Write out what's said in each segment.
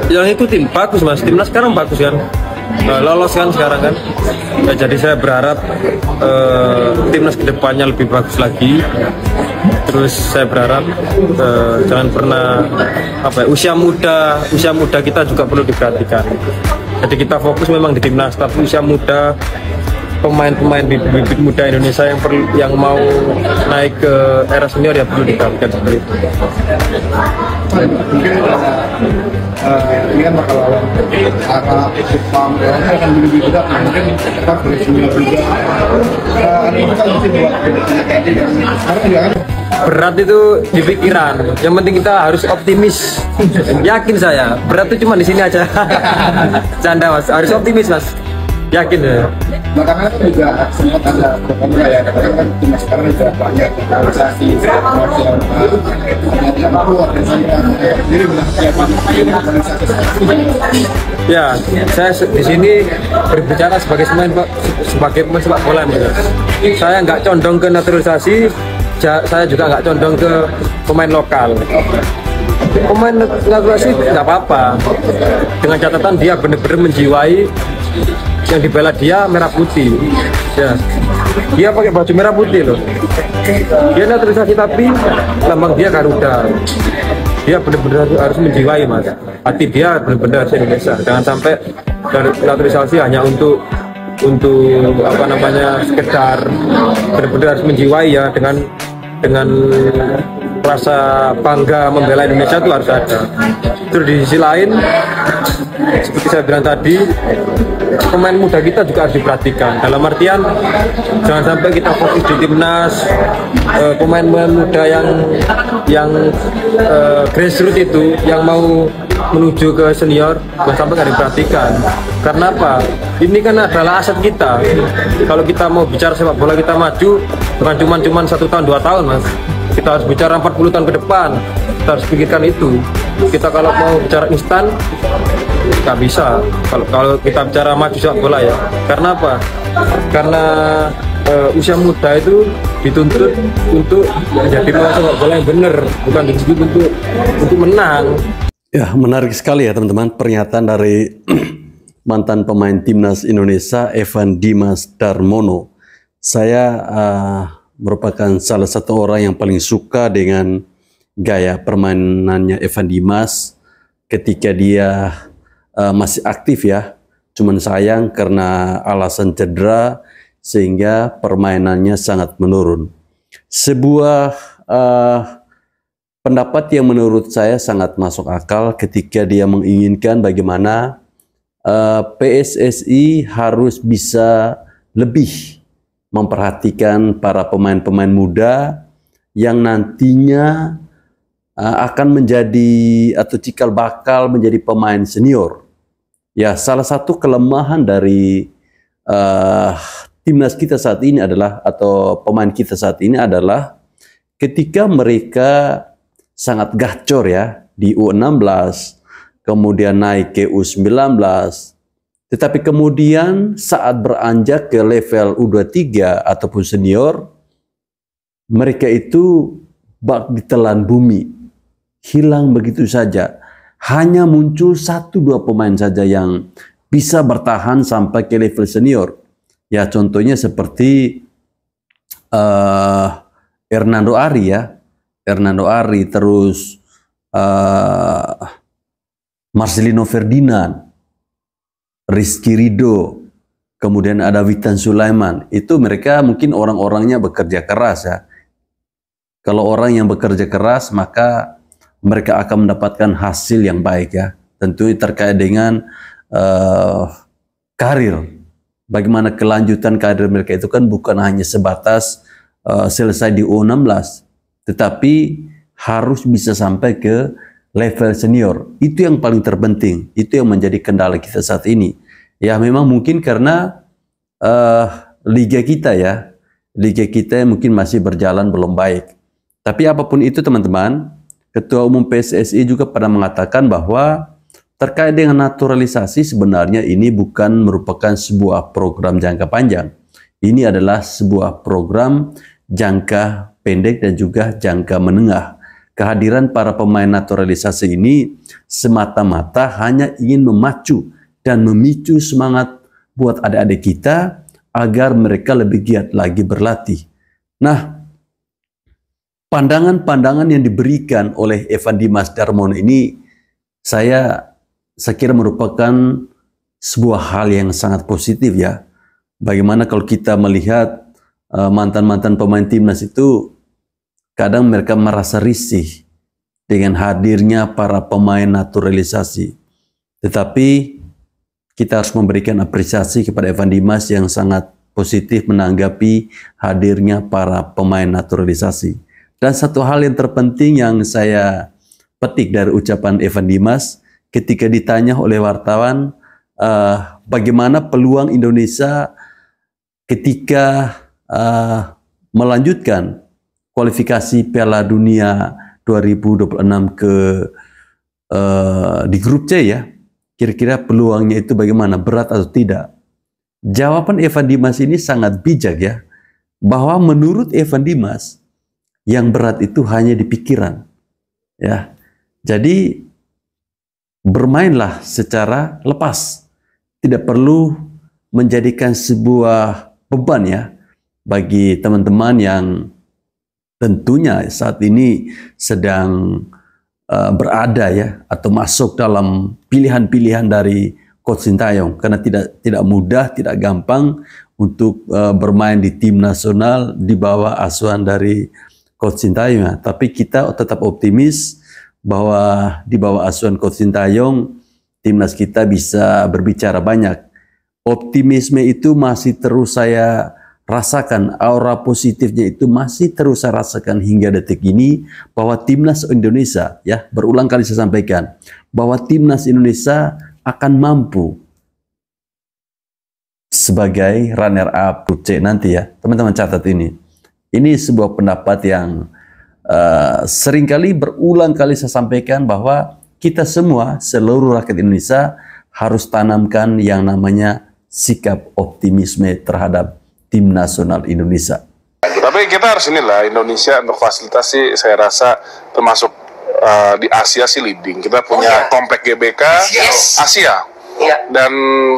Yang ikutin bagus mas, timnas sekarang bagus kan, lolos kan sekarang kan. Jadi saya berharap timnas kedepannya lebih bagus lagi. Terus saya berharap jangan pernah usia muda kita juga perlu diperhatikan. Jadi kita fokus memang di timnas, tapi usia muda, pemain-pemain bibit muda Indonesia yang mau naik ke era senior ya perlu diperhatikan seperti itu. Mungkin ini kan bakal lawan arah Jepang, akan lebih berat. Mungkin kita boleh senior juga. Ada itu kan mesti buat sekarang juga kan. Berat itu di pikiran, yang penting kita harus optimis. Yakin saya, berat itu cuma di sini aja. Canda mas, harus optimis mas. Yakin ya. Belakangan kan juga sempat ada beberapa ya, katakan timnas sekarang juga banyak organisasi, komersial, yang keluar dan sendiri ya, saya di sini berbicara sebagai pemain sepak bola mas. Saya nggak condong ke naturalisasi, saya juga nggak condong ke pemain lokal. Pemain naturalisasi nggak apa-apa, dengan catatan dia benar-benar menjiwai yang dibela dia merah putih. Ya, dia pakai baju merah putih loh. Dia naturalisasi tapi lambang dia Garuda. Dia benar-benar harus menjiwai mas. Hati dia benar-benar Indonesia. Jangan sampai naturalisasi hanya untuk sekedar, benar-benar harus menjiwai ya, dengan rasa bangga membela Indonesia itu harus ada. Terus di sisi lain, seperti saya bilang tadi, pemain muda kita juga harus diperhatikan. Dalam artian, jangan sampai kita fokus di timnas, pemain-pemain muda yang grassroots itu, yang mau menuju ke senior, jangan sampai nggak diperhatikan. Karena apa? Ini kan adalah aset kita. Kalau kita mau bicara sepak bola kita maju, bukan cuma 1 tahun 2 tahun mas. Kita harus bicara 40 tahun ke depan. Kita harus pikirkan itu. Kita kalau mau bicara instan nggak bisa. Kalau kita bicara maju sepak bola ya. Karena apa? Karena usia muda itu dituntut untuk menjadi pemain sepak bola yang benar, bukan dituntut untuk menang. Ya, menarik sekali ya teman-teman pernyataan dari mantan pemain timnas Indonesia Evan Dimas Darmono. Saya merupakan salah satu orang yang paling suka dengan gaya permainannya Evan Dimas ketika dia masih aktif ya. Cuman sayang karena alasan cedera sehingga permainannya sangat menurun. Sebuah pendapat yang menurut saya sangat masuk akal ketika dia menginginkan bagaimana PSSI harus bisa lebih memperhatikan para pemain-pemain muda yang nantinya akan menjadi atau cikal bakal menjadi pemain senior. Ya, salah satu kelemahan dari timnas kita saat ini adalah, atau pemain kita saat ini adalah ketika mereka sangat gacor ya di U16, kemudian naik ke U19, tetapi kemudian saat beranjak ke level U23 ataupun senior, mereka itu bak ditelan bumi, hilang begitu saja. Hanya muncul 1-2 pemain saja yang bisa bertahan sampai ke level senior. Ya, contohnya seperti Hernando Ari ya. Hernando Ari, terus Marcelino Ferdinand, Rizky Ridho, kemudian ada Witan Sulaiman. Itu mereka mungkin orang-orangnya bekerja keras ya. Kalau orang yang bekerja keras maka mereka akan mendapatkan hasil yang baik ya. Tentunya terkait dengan karir. Bagaimana kelanjutan karir mereka itu kan bukan hanya sebatas selesai di U16. Tetapi harus bisa sampai ke level senior. Itu yang paling terpenting. Itu yang menjadi kendala kita saat ini. Ya memang mungkin karena liga kita ya. Liga kita mungkin masih berjalan belum baik. Tapi apapun itu teman-teman, Ketua Umum PSSI juga pernah mengatakan bahwa terkait dengan naturalisasi sebenarnya ini bukan merupakan sebuah program jangka panjang. Ini adalah sebuah program jangka pendek dan juga jangka menengah. kehadiran para pemain naturalisasi ini semata-mata hanya ingin memacu dan memicu semangat buat adik-adik kita agar mereka lebih giat lagi berlatih. Nah, pandangan-pandangan yang diberikan oleh Evan Dimas Darmono ini saya kira merupakan sebuah hal yang sangat positif ya. Bagaimana kalau kita melihat mantan-mantan pemain timnas itu kadang mereka merasa risih dengan hadirnya para pemain naturalisasi. Tetapi kita harus memberikan apresiasi kepada Evan Dimas yang sangat positif menanggapi hadirnya para pemain naturalisasi. Dan satu hal yang terpenting yang saya petik dari ucapan Evan Dimas ketika ditanya oleh wartawan bagaimana peluang Indonesia ketika melanjutkan kualifikasi Piala Dunia 2026 di grup C ya, kira-kira peluangnya itu bagaimana, berat atau tidak? Jawaban Evan Dimas ini sangat bijak ya, bahwa menurut Evan Dimas yang berat itu hanya di pikiran ya. Jadi bermainlah secara lepas, tidak perlu menjadikan sebuah beban ya bagi teman-teman yang tentunya saat ini sedang berada ya atau masuk dalam pilihan-pilihan dari Coach Sintayong, karena tidak mudah, tidak gampang untuk bermain di tim nasional di bawah asuhan dari Coach Sintayong ya. Tapi kita tetap optimis bahwa di bawah asuhan Coach Sintayong timnas kita bisa berbicara banyak. Optimisme itu masih terus saya rasakan, aura positifnya itu masih terus saya rasakan hingga detik ini, bahwa timnas Indonesia ya, berulang kali saya sampaikan bahwa timnas Indonesia akan mampu sebagai runner up grup C nanti ya. Teman-teman catat ini. Ini sebuah pendapat yang seringkali berulang kali saya sampaikan, bahwa kita semua, seluruh rakyat Indonesia harus tanamkan yang namanya sikap optimisme terhadap tim nasional Indonesia. Tapi kita harus inilah, Indonesia untuk fasilitasi saya rasa termasuk di Asia sih leading. Kita punya komplek GBK Asia. Dan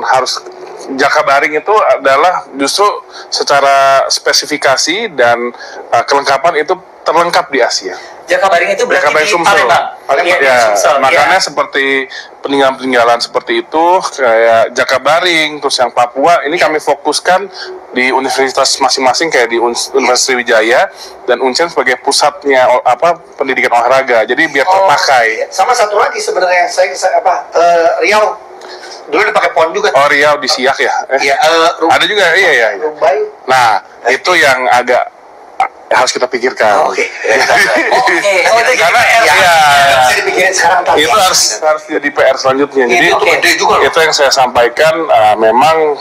harus Jakabaring itu adalah justru secara spesifikasi dan kelengkapan itu terlengkap di Asia. Jakabaring itu berarti Jakabaring di Sumsel. Palembang. Ya, Sumsel, makanya seperti peninggalan-peninggalan seperti itu kayak Jakabaring, terus yang Papua ini kami fokuskan di universitas masing-masing, kayak di Universitas Sriwijaya dan Unsur sebagai pusatnya pendidikan olahraga. Jadi biar terpakai. Sama satu lagi sebenarnya Riau dulu dipakai PON juga. Oh, Riau di Siak ya? Ada juga, iya. Rumbai. Nah, itu yang agak harus kita pikirkan. Oke. Karena bisa dipikirin sekarang. itu harus jadi PR selanjutnya. Jadi itu yang saya sampaikan, memang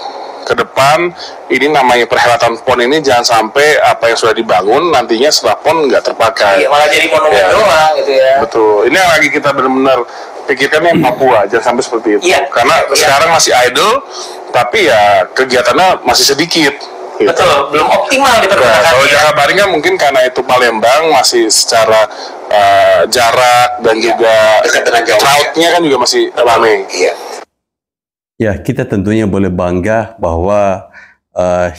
ke depan ini namanya perhelatan PON ini jangan sampai apa yang sudah dibangun nantinya setelah PON nggak terpakai. Iya, malah jadi monumen doang gitu ya. Betul. Ini yang lagi kita benar-benar pikirkan yang Papua, jangan sampai seperti itu. Iya. Karena sekarang masih idle, tapi ya kegiatannya masih sedikit. Gitu. Betul, belum optimal dipergunakan. Nah, kalau Jakabaring kan mungkin karena itu Palembang masih secara jarak dan juga crowd-nya kan juga masih ramai. Ya, kita tentunya boleh bangga bahwa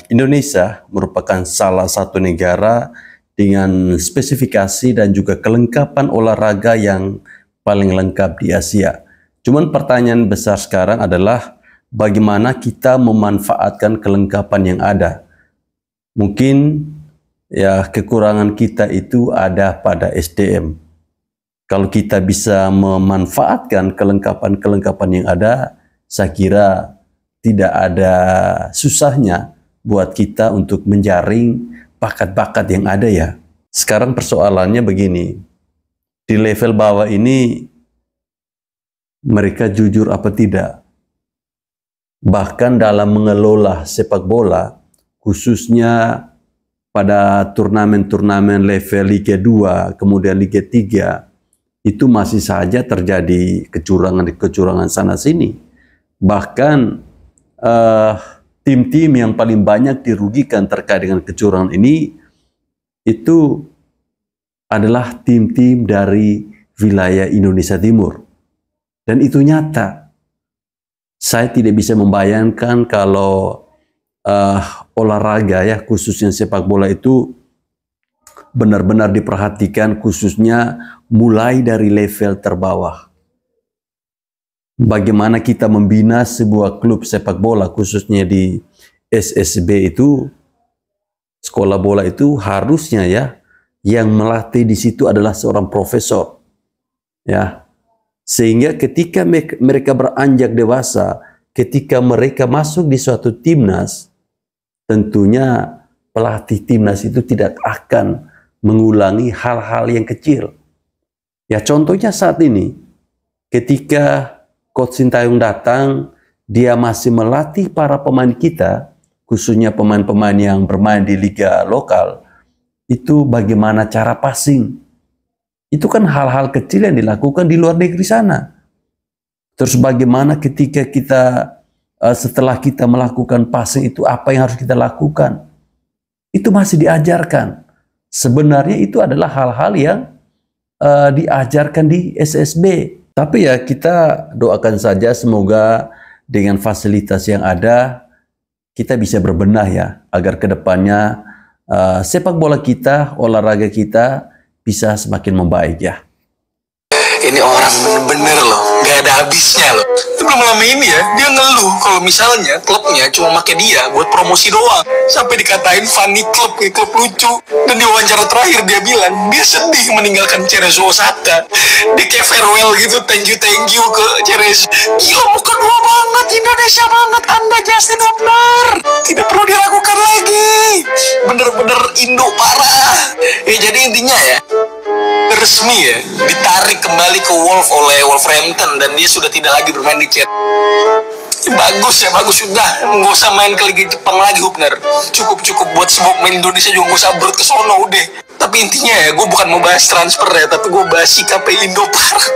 Indonesia merupakan salah satu negara dengan spesifikasi dan juga kelengkapan olahraga yang paling lengkap di Asia. Cuman pertanyaan besar sekarang adalah bagaimana kita memanfaatkan kelengkapan yang ada. Mungkin ya kekurangan kita itu ada pada SDM. Kalau kita bisa memanfaatkan kelengkapan-kelengkapan yang ada, saya kira tidak ada susahnya buat kita untuk menjaring bakat-bakat yang ada ya. Sekarang persoalannya begini, di level bawah ini mereka jujur apa tidak? Bahkan dalam mengelola sepak bola, khususnya pada turnamen-turnamen level Liga 2, kemudian Liga 3, itu masih saja terjadi kecurangan sana-sini. Bahkan tim-tim yang paling banyak dirugikan terkait dengan kecurangan ini itu adalah tim-tim dari wilayah Indonesia Timur. Dan itu nyata. Saya tidak bisa membayangkan kalau olahraga ya, khususnya sepak bola itu benar-benar diperhatikan, khususnya mulai dari level terbawah. Bagaimana kita membina sebuah klub sepak bola, khususnya di SSB itu, sekolah bola itu harusnya ya, yang melatih di situ adalah seorang profesor. Ya. Sehingga ketika mereka beranjak dewasa, ketika mereka masuk di suatu timnas, tentunya pelatih timnas itu tidak akan mengulangi hal-hal yang kecil. Ya, contohnya saat ini, ketika Coach Sintayong datang, dia masih melatih para pemain kita, khususnya pemain-pemain yang bermain di liga lokal, itu bagaimana cara passing. Itu kan hal-hal kecil yang dilakukan di luar negeri sana. Terus bagaimana ketika kita, setelah kita melakukan passing itu, apa yang harus kita lakukan? Itu masih diajarkan. Sebenarnya itu adalah hal-hal yang diajarkan di SSB. Tapi ya kita doakan saja semoga dengan fasilitas yang ada kita bisa berbenah ya, agar kedepannya sepak bola kita, olahraga kita bisa semakin membaik ya. Ini orang bener-bener loh, gak ada habisnya loh. Itu belum lama ini ya, dia ngeluh kalau misalnya klubnya cuma pakai dia buat promosi doang. Sampai dikatain funny club, kayak klub lucu. Dan di wawancara terakhir dia bilang, dia sedih meninggalkan Cerezo Osaka. Dia kayak farewell gitu, thank you ke Cerezo. Gila, muka dua banget, Indonesia banget Anda, Justin Hubner. Tidak perlu diragukan lagi. Bener-bener Indo parah. Jadi intinya ya, resmi ya, ditarik kembali ke Wolf oleh Wolverhampton dan dia sudah tidak lagi bermain di Chelsea. Bagus ya, bagus, sudah nggak usah main ke Liga Jepang lagi Hubner. Cukup buat sebuah main Indonesia juga nggak usah berut ke sono udah. Tapi intinya ya, gue bukan mau bahas transfer ya, tapi gue bahas sikap Indo parah.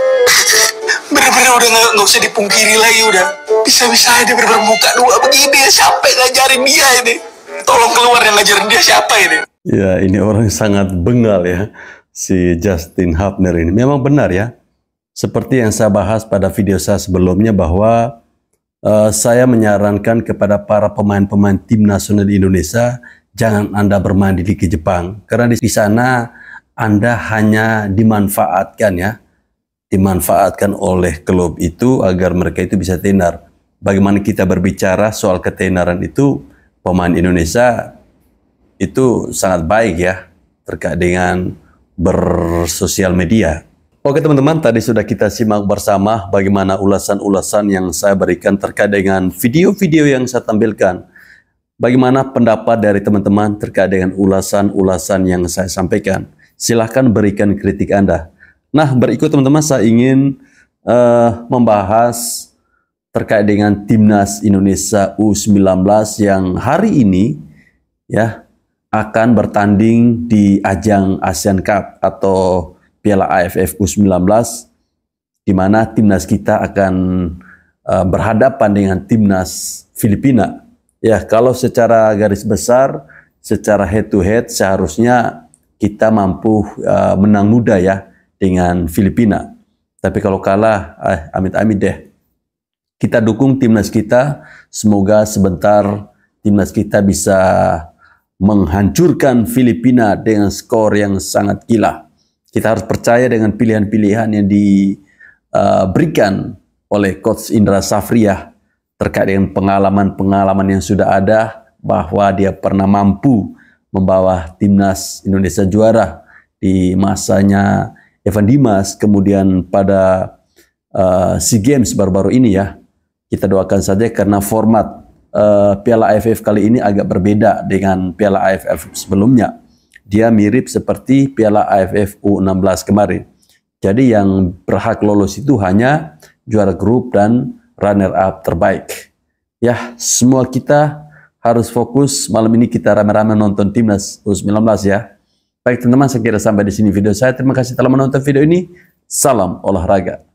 Bener-bener udah nggak usah dipungkiri lagi udah. Bisa-bisa aja bener-bener muka dua begini, siapa yang ngajarin dia ini? Tolong keluar, yang ngajarin dia siapa ini? Ya, ini orang sangat bengal ya, si Justin Hubner ini. Memang benar ya, seperti yang saya bahas pada video saya sebelumnya bahwa saya menyarankan kepada para pemain-pemain tim nasional di Indonesia, jangan Anda bermain di Liga Jepang. Karena di sana Anda hanya dimanfaatkan ya, dimanfaatkan oleh klub itu agar mereka itu bisa tenar. Bagaimana kita berbicara soal ketenaran itu, pemain Indonesia itu sangat baik ya, terkait dengan bersosial media. Oke teman-teman, tadi sudah kita simak bersama bagaimana ulasan-ulasan yang saya berikan terkait dengan video-video yang saya tampilkan. Bagaimana pendapat dari teman-teman terkait dengan ulasan-ulasan yang saya sampaikan. Silahkan berikan kritik Anda. Nah, berikut teman-teman saya ingin membahas terkait dengan Timnas Indonesia U19 yang hari ini ya akan bertanding di ajang ASEAN Cup atau Piala AFF U19, di mana timnas kita akan berhadapan dengan timnas Filipina. Ya, kalau secara garis besar, secara head to head seharusnya kita mampu menang mudah ya dengan Filipina. Tapi kalau kalah, amit-amit deh. Kita dukung timnas kita, semoga sebentar timnas kita bisa menghancurkan Filipina dengan skor yang sangat gila. Kita harus percaya dengan pilihan-pilihan yang diberikan oleh Coach Indra Safriah terkait dengan pengalaman-pengalaman yang sudah ada, bahwa dia pernah mampu membawa timnas Indonesia juara di masanya Evan Dimas, kemudian pada SEA Games baru-baru ini ya. Kita doakan saja karena format Piala AFF kali ini agak berbeda dengan Piala AFF sebelumnya. Dia mirip seperti Piala AFF U16 kemarin. Jadi yang berhak lolos itu hanya juara grup dan runner-up terbaik. Ya, semua kita harus fokus. Malam ini kita rame-rame nonton Timnas U19 ya. Baik teman-teman, saya kira sampai di sini video saya. Terima kasih telah menonton video ini. Salam olahraga.